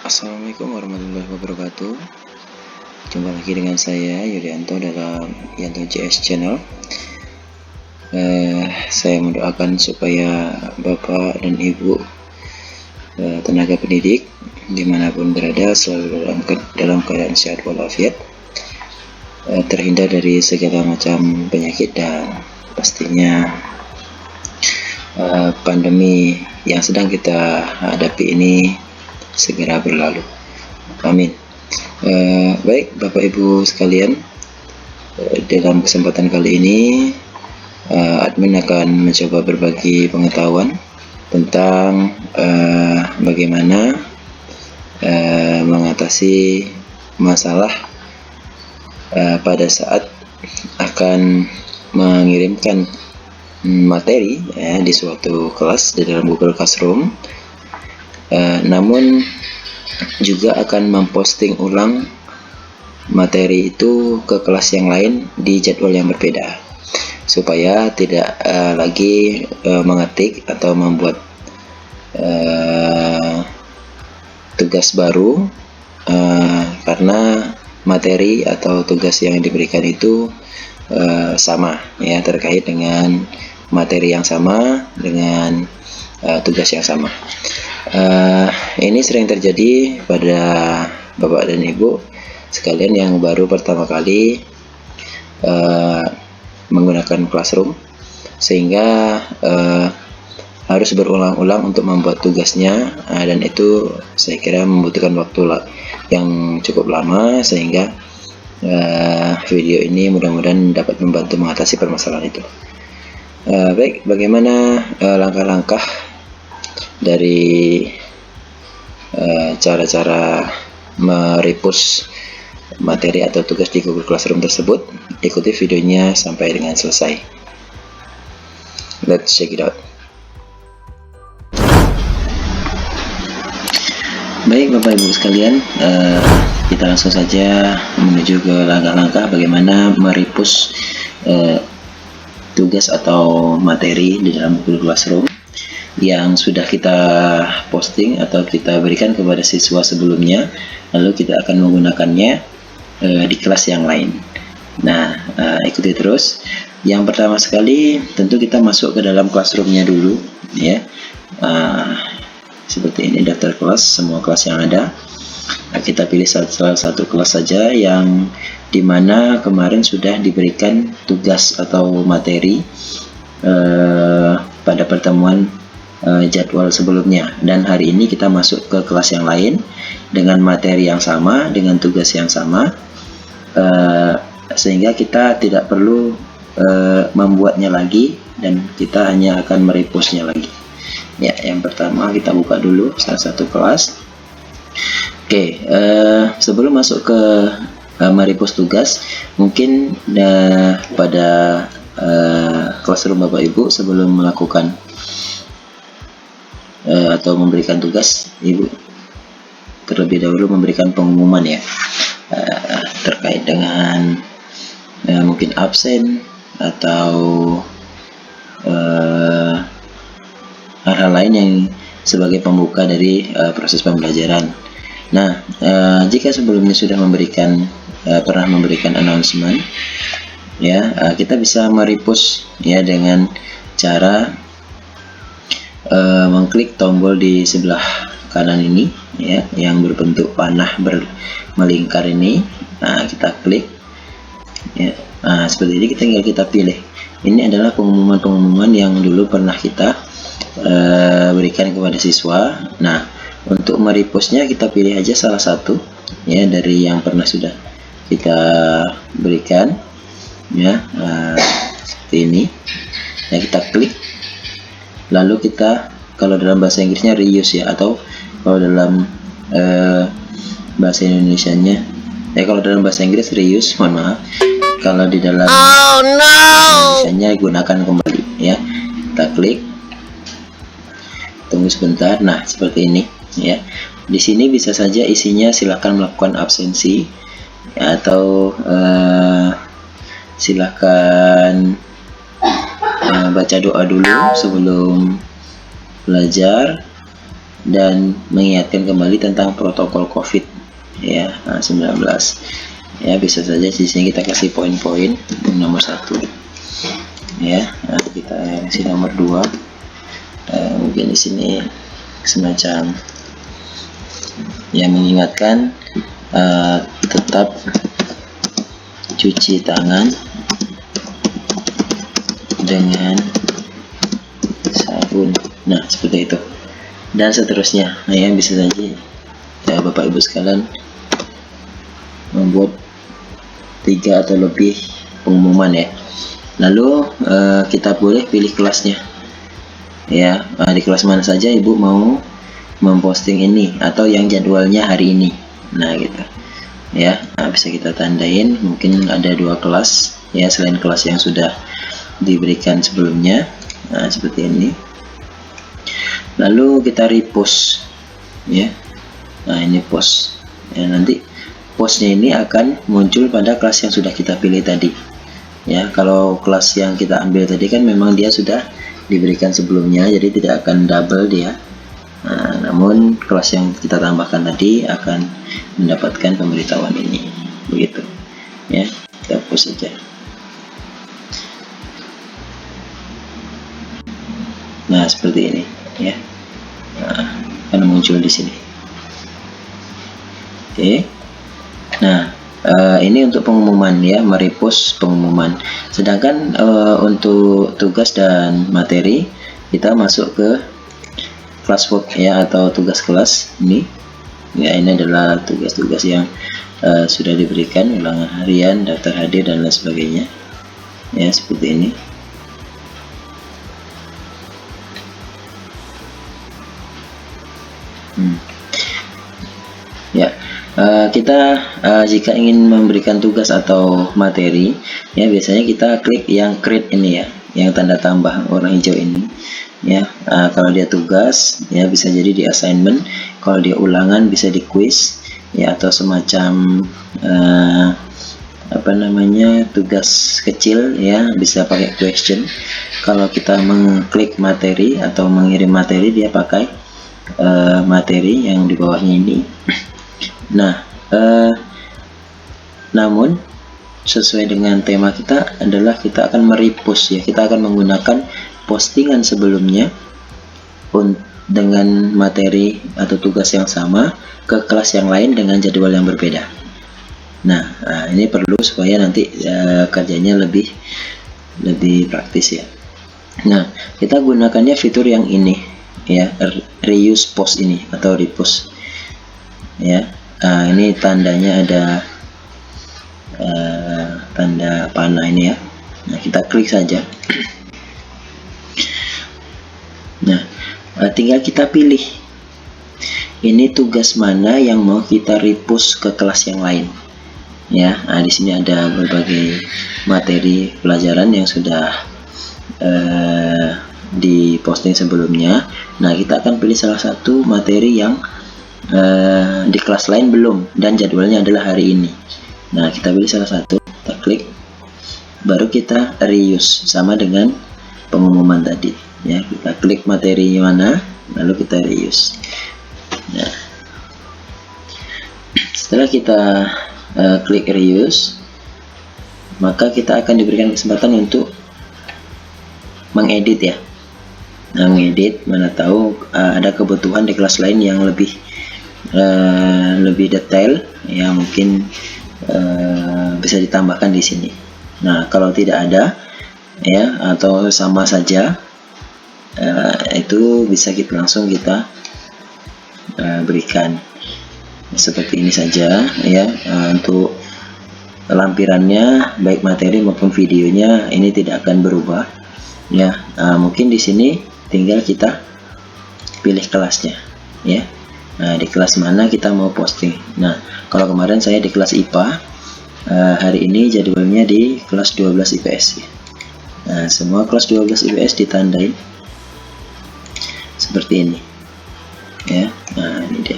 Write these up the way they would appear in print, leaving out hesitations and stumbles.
Assalamualaikum warahmatullahi wabarakatuh. Jumpa lagi dengan saya Yulianto dalam Yanto JS Channel. Saya mendoakan supaya Bapak dan Ibu tenaga pendidik dimanapun berada selalu dalam keadaan sehat walafiat, terhindar dari segala macam penyakit, dan pastinya pandemi yang sedang kita hadapi ini segera berlalu. Amin. Baik Bapak Ibu sekalian, dalam kesempatan kali ini admin akan mencoba berbagi pengetahuan tentang bagaimana mengatasi masalah pada saat akan mengirimkan materi di suatu kelas di dalam Google Classroom, namun juga akan memposting ulang materi itu ke kelas yang lain di jadwal yang berbeda, supaya tidak lagi mengetik atau membuat tugas baru, karena materi atau tugas yang diberikan itu sama ya, terkait dengan materi yang sama dengan tugas yang sama. Ini sering terjadi pada Bapak dan Ibu sekalian yang baru pertama kali menggunakan Classroom, sehingga harus berulang-ulang untuk membuat tugasnya, dan itu saya kira membutuhkan waktu yang cukup lama, sehingga video ini mudah-mudahan dapat membantu mengatasi permasalahan itu. Baik, bagaimana langkah-langkah dari cara-cara merepost materi atau tugas di Google Classroom tersebut? Ikuti videonya sampai dengan selesai. Let's check it out. Baik Bapak Ibu sekalian, kita langsung saja menuju ke langkah-langkah bagaimana merepost tugas atau materi di dalam Google Classroom yang sudah kita posting atau kita berikan kepada siswa sebelumnya, lalu kita akan menggunakannya di kelas yang lain. Nah, ikuti terus. Yang pertama sekali tentu kita masuk ke dalam Classroom-nya dulu ya. Seperti ini daftar kelas, semua kelas yang ada. Nah, kita pilih salah satu kelas saja yang dimana kemarin sudah diberikan tugas atau materi pada pertemuan jadwal sebelumnya, dan hari ini kita masuk ke kelas yang lain dengan materi yang sama, dengan tugas yang sama, sehingga kita tidak perlu membuatnya lagi dan kita hanya akan merepostnya lagi ya. Yang pertama kita buka dulu salah satu kelas. Oke, sebelum masuk ke merepost tugas, mungkin pada Classroom Bapak Ibu sebelum melakukan atau memberikan tugas, Ibu terlebih dahulu memberikan pengumuman ya, terkait dengan mungkin absen atau hal-hal lain yang sebagai pembuka dari proses pembelajaran. Nah, jika sebelumnya sudah pernah memberikan announcement ya, kita bisa merepost ya dengan cara mengklik tombol di sebelah kanan ini ya, yang berbentuk panah melingkar ini. Nah, kita klik ya. Nah, seperti ini tinggal kita pilih. Ini adalah pengumuman-pengumuman yang dulu pernah kita berikan kepada siswa. Nah, untuk merepostnya kita pilih aja salah satu ya dari yang pernah sudah kita berikan ya, seperti ini ya. Kita klik, lalu kita, kalau dalam bahasa Inggrisnya reuse ya, atau kalau dalam bahasa Indonesianya kalau dalam bahasa Inggris reuse, mohon maaf, kalau di dalam Indonesianya gunakan kembali ya. Kita klik, tunggu sebentar. Nah, seperti ini ya. Di sini bisa saja isinya silakan melakukan absensi ya, atau silakan baca doa dulu sebelum belajar dan mengingatkan kembali tentang protokol COVID ya 19. Ya, bisa saja di sini kita kasih poin-poin nomor 1 ya. Nah, kita kasih nomor 2, mungkin di sini semacam ya mengingatkan tetap cuci tangan dengan sabun. Nah, seperti itu dan seterusnya. Nah, yang bisa saja ya Bapak Ibu sekalian membuat 3 atau lebih pengumuman ya. Lalu kita boleh pilih kelasnya ya, di kelas mana saja Ibu mau memposting ini atau yang jadwalnya hari ini. Nah, gitu ya. Nah, bisa kita tandain, mungkin ada 2 kelas ya selain kelas yang sudah diberikan sebelumnya. Nah, seperti ini. Lalu kita repost ya. Nah, ini post ya, nanti postnya ini akan muncul pada kelas yang sudah kita pilih tadi ya. Kalau kelas yang kita ambil tadi kan memang dia sudah diberikan sebelumnya, jadi tidak akan double dia. Nah, namun kelas yang kita tambahkan tadi akan mendapatkan pemberitahuan ini, begitu ya. Kita post saja. Nah, seperti ini ya. Nah, akan muncul di sini. Oke. Nah, ini untuk pengumuman ya, merepost pengumuman. Sedangkan untuk tugas dan materi kita masuk ke classwork ya, atau tugas kelas ini. Ya, ini adalah tugas-tugas yang sudah diberikan, ulangan harian, daftar hadir dan lain sebagainya. Ya, seperti ini. Ya, kita jika ingin memberikan tugas atau materi ya, biasanya kita klik yang create ini ya, yang tanda tambah warna hijau ini ya. Kalau dia tugas ya bisa jadi di assignment, kalau dia ulangan bisa di quiz ya, atau semacam apa namanya, tugas kecil ya, bisa pakai question. Kalau kita mengklik materi atau mengirim materi, dia pakai materi yang di bawahnya ini. Nah, namun sesuai dengan tema kita adalah kita akan merepost ya, kita akan menggunakan postingan sebelumnya dengan materi atau tugas yang sama ke kelas yang lain dengan jadwal yang berbeda. Nah, ini perlu supaya nanti kerjanya lebih praktis ya. Nah, kita gunakannya fitur yang ini ya, reuse post ini atau repost ya. Ini tandanya ada tanda panah ini ya. Nah, kita klik saja. Nah, tinggal kita pilih ini tugas mana yang mau kita repost ke kelas yang lain ya. Nah, di sini ada berbagai materi pelajaran yang sudah diposting sebelumnya. Nah, kita akan pilih salah satu materi yang di kelas lain belum dan jadwalnya adalah hari ini. Nah, kita pilih salah satu, kita klik, baru kita reuse sama dengan pengumuman tadi ya. Kita klik materi mana, lalu kita reuse. Nah, setelah kita klik reuse, maka kita akan diberikan kesempatan untuk mengedit ya. Nah, mengedit, mana tahu ada kebutuhan di kelas lain yang lebih detail ya, mungkin bisa ditambahkan di sini. Nah, kalau tidak ada ya, atau sama saja, itu bisa kita langsung berikan seperti ini saja ya. Untuk lampirannya baik materi maupun videonya ini tidak akan berubah ya. Mungkin di sini tinggal kita pilih kelasnya ya. Nah, di kelas mana kita mau posting. Nah, kalau kemarin saya di kelas IPA, hari ini jadwalnya di kelas 12 IPS ya. Nah, semua kelas 12 IPS ditandai seperti ini ya. Nah, ini dia.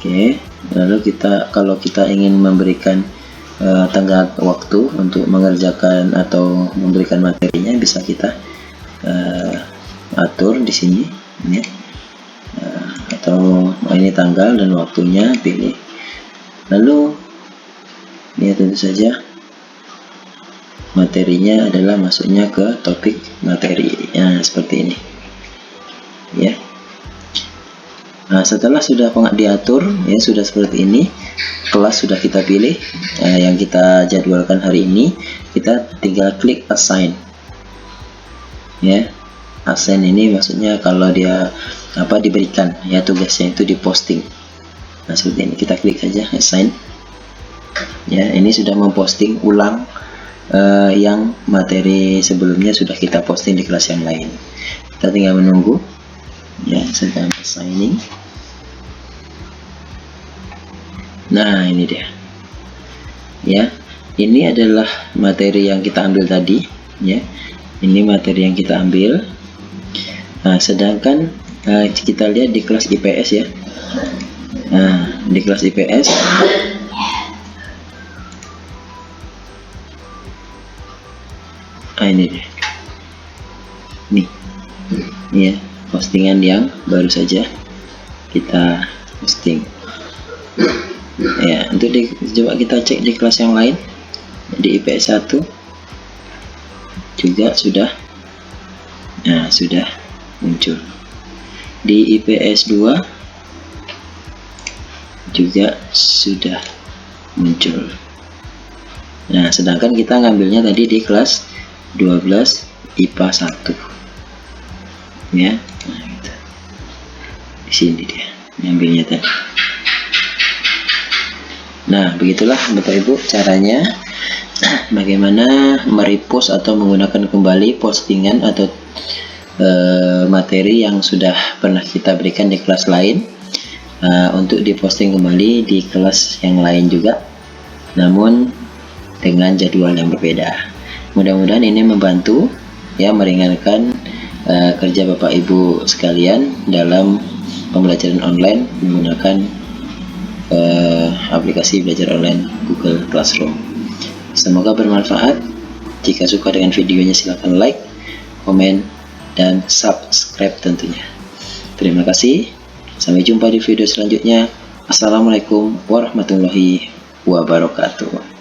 Oke, lalu kalau kita ingin memberikan tenggat waktu untuk mengerjakan atau memberikan materinya, bisa kita atur di sini ya. atau ini tanggal dan waktunya, pilih. Lalu ya tentu saja materinya adalah masuknya ke topik materi, seperti ini ya. Nah, setelah sudah diatur ya, sudah seperti ini, kelas sudah kita pilih, yang kita jadwalkan hari ini, kita tinggal klik assign ya. Assign ini maksudnya kalau dia diberikan ya, tugasnya itu diposting. Nah, seperti ini, kita klik saja assign ya. Ini sudah memposting ulang yang materi sebelumnya sudah kita posting di kelas yang lain. Kita tinggal menunggu ya, sedang assigning. Nah, ini dia ya, ini adalah materi yang kita ambil tadi ya. Ini materi yang kita ambil. Nah, sedangkan kita lihat di kelas IPS ya. Nah, di kelas IPS ini deh, nih ya, postingan yang baru saja kita posting ya. Untuk coba kita cek di kelas yang lain, di IPS 1 juga sudah, nah sudah muncul. Di IPS 2 juga sudah muncul. Nah, sedangkan kita ngambilnya tadi di kelas 12 IPA 1 ya. Nah, gitu. Di sini dia ngambilnya tadi. Nah, begitulah Bapak Ibu caranya bagaimana merepost atau menggunakan kembali postingan atau materi yang sudah pernah kita berikan di kelas lain, untuk diposting kembali di kelas yang lain juga, namun dengan jadwal yang berbeda. Mudah-mudahan ini membantu ya, meringankan kerja Bapak Ibu sekalian dalam pembelajaran online menggunakan aplikasi belajar online Google Classroom. Semoga bermanfaat. Jika suka dengan videonya silahkan like, komen, dan subscribe tentunya. Terima kasih. Sampai jumpa di video selanjutnya. Assalamualaikum warahmatullahi wabarakatuh.